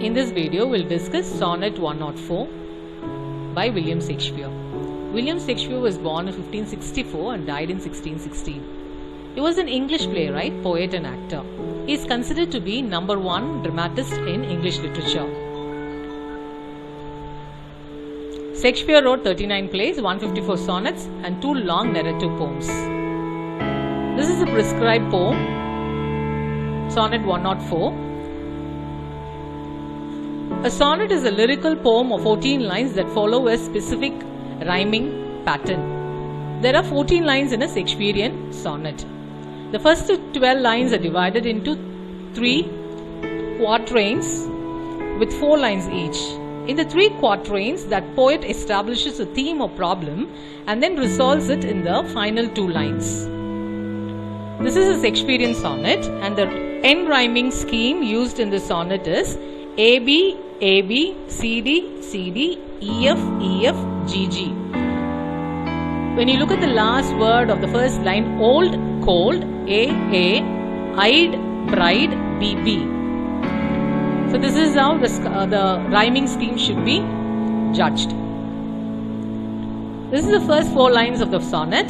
In this video, we'll discuss Sonnet 104 by William Shakespeare. William Shakespeare was born in 1564 and died in 1616. He was an English playwright, poet and actor. He is considered to be number one dramatist in English literature. Shakespeare wrote 39 plays, 154 sonnets and 2 long narrative poems. This is a prescribed poem, Sonnet 104. A sonnet is a lyrical poem of 14 lines that follow a specific rhyming pattern. There are 14 lines in a Shakespearean sonnet. The first 12 lines are divided into 3 quatrains with 4 lines each. In the 3 quatrains, that poet establishes a theme or problem and then resolves it in the final 2 lines. This is a Shakespearean sonnet, and the end rhyming scheme used in the sonnet is AB, AB, CD, CD, EF, EF, GG. When you look at the last word of the first line, old, cold, AA, I'd, pride, BB. So this is how the rhyming scheme should be judged. This is the first 4 lines of the sonnet.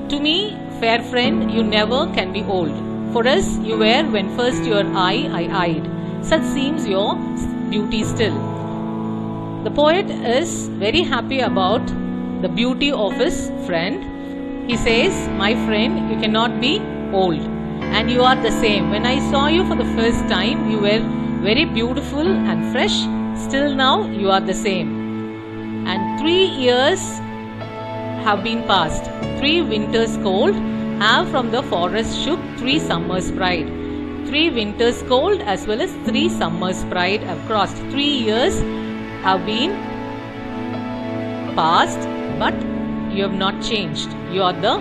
To me, fair friend, you never can be old. For us, you were when first your eye I eyed. Such seems your beauty still. The poet is very happy about the beauty of his friend. He says, my friend, you cannot be old and you are the same. When I saw you for the first time, you were very beautiful and fresh. Still now, you are the same. And 3 years have been passed. 3 winters cold have from the forest shook 3 summers pride. 3 winters cold as well as 3 summers pride have crossed. 3 years have been passed, but you have not changed. You are the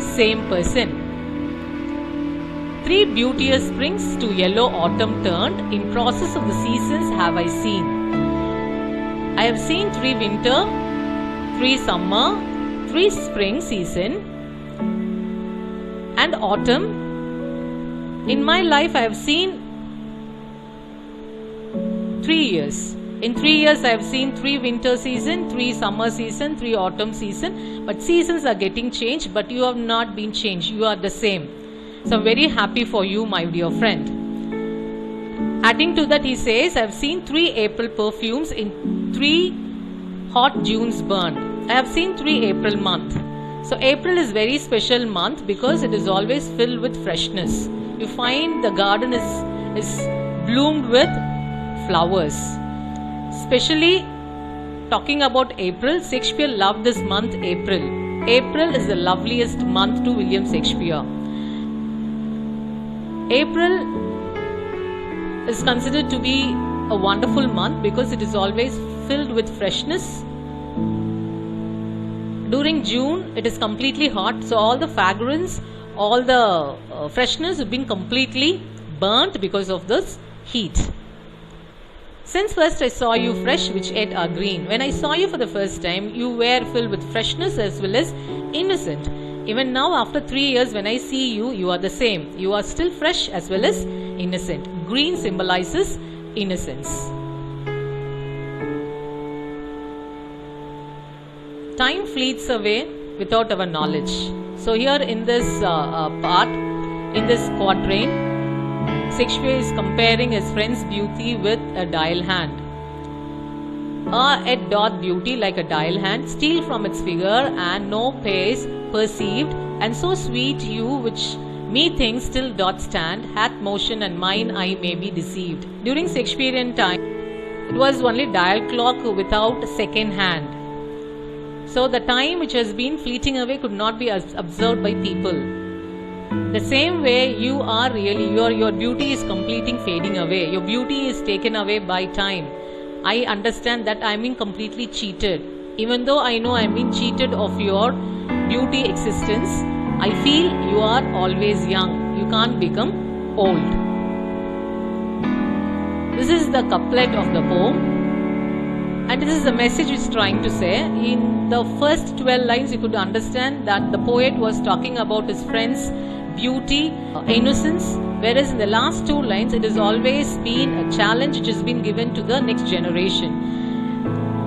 same person. 3 beauteous springs to yellow autumn turned, in process of the seasons have I seen. I have seen 3 winter, 3 summer, 3 spring season and autumn. In my life I have seen 3 years. In 3 years I have seen 3 winter season, 3 summer season, 3 autumn season. But seasons are getting changed, but you have not been changed. You are the same. So I'm very happy for you, my dear friend. Adding to that, he says, I have seen 3 April perfumes in 3 hot Junes burned. I have seen 3 April month. So April is very special month because it is always filled with freshness. You find the garden is bloomed with flowers. Especially talking about April, Shakespeare loved this month April. April is the loveliest month to William Shakespeare. April is considered to be a wonderful month because it is always filled with freshness. During June, it is completely hot, so all the fragrance, all the freshness have been completely burnt because of this heat. Since first I saw you fresh, which yet are green. When I saw you for the first time, you were filled with freshness as well as innocent. Even now, after 3 years, when I see you, you are the same. You are still fresh as well as innocent. Green symbolizes innocence. Time fleets away without our knowledge. So here in this part, in this quatrain, Shakespeare is comparing his friend's beauty with a dial hand. Yet doth beauty like a dial hand steal from its figure, and no pace perceived, and so sweet you which methinks still doth stand, hath motion and mine eye may be deceived. During Shakespearean time, it was only dial clock without second hand. So the time which has been fleeting away could not be observed by people. The same way you are really, your beauty is completely fading away. Your beauty is taken away by time. I understand that I am being completely cheated. Even though I know I am being cheated of your beauty existence, I feel you are always young. You can't become old. This is the couplet of the poem. And this is the message it's trying to say. In the first 12 lines, you could understand that the poet was talking about his friend's beauty, innocence, Whereas in the last two lines, it has always been a challenge which has been given to the next generation.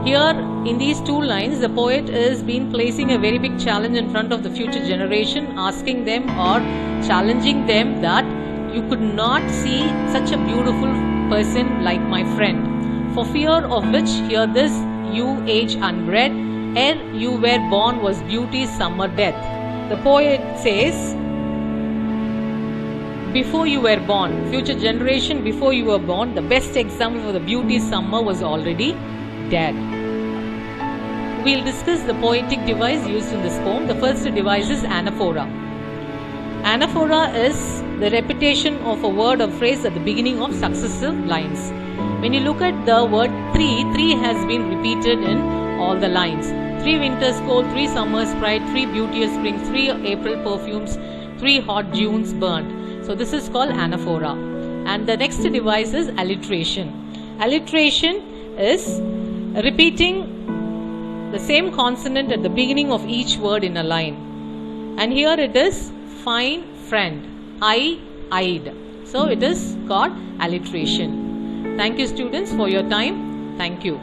Here in these two lines, the poet is been placing a very big challenge in front of the future generation, asking them or challenging them that you could not see such a beautiful person like my friend, for fear of which here this you age unbred, ere you were born was beauty's summer death. The poet says, before you were born, future generation, before you were born, the best example for the beauty's summer was already dead. We'll discuss the poetic device used in this poem. The first device is anaphora. Anaphora is the repetition of a word or phrase at the beginning of successive lines. When you look at the word three has been repeated in all the lines. 3 winters cold, 3 summers bright, 3 beauteous springs, 3 April perfumes, 3 hot Junes burned. So this is called anaphora. And the next device is alliteration. Alliteration is repeating the same consonant at the beginning of each word in a line. And here it is fine friend, eyed. So it is called alliteration. Thank you students for your time. Thank you.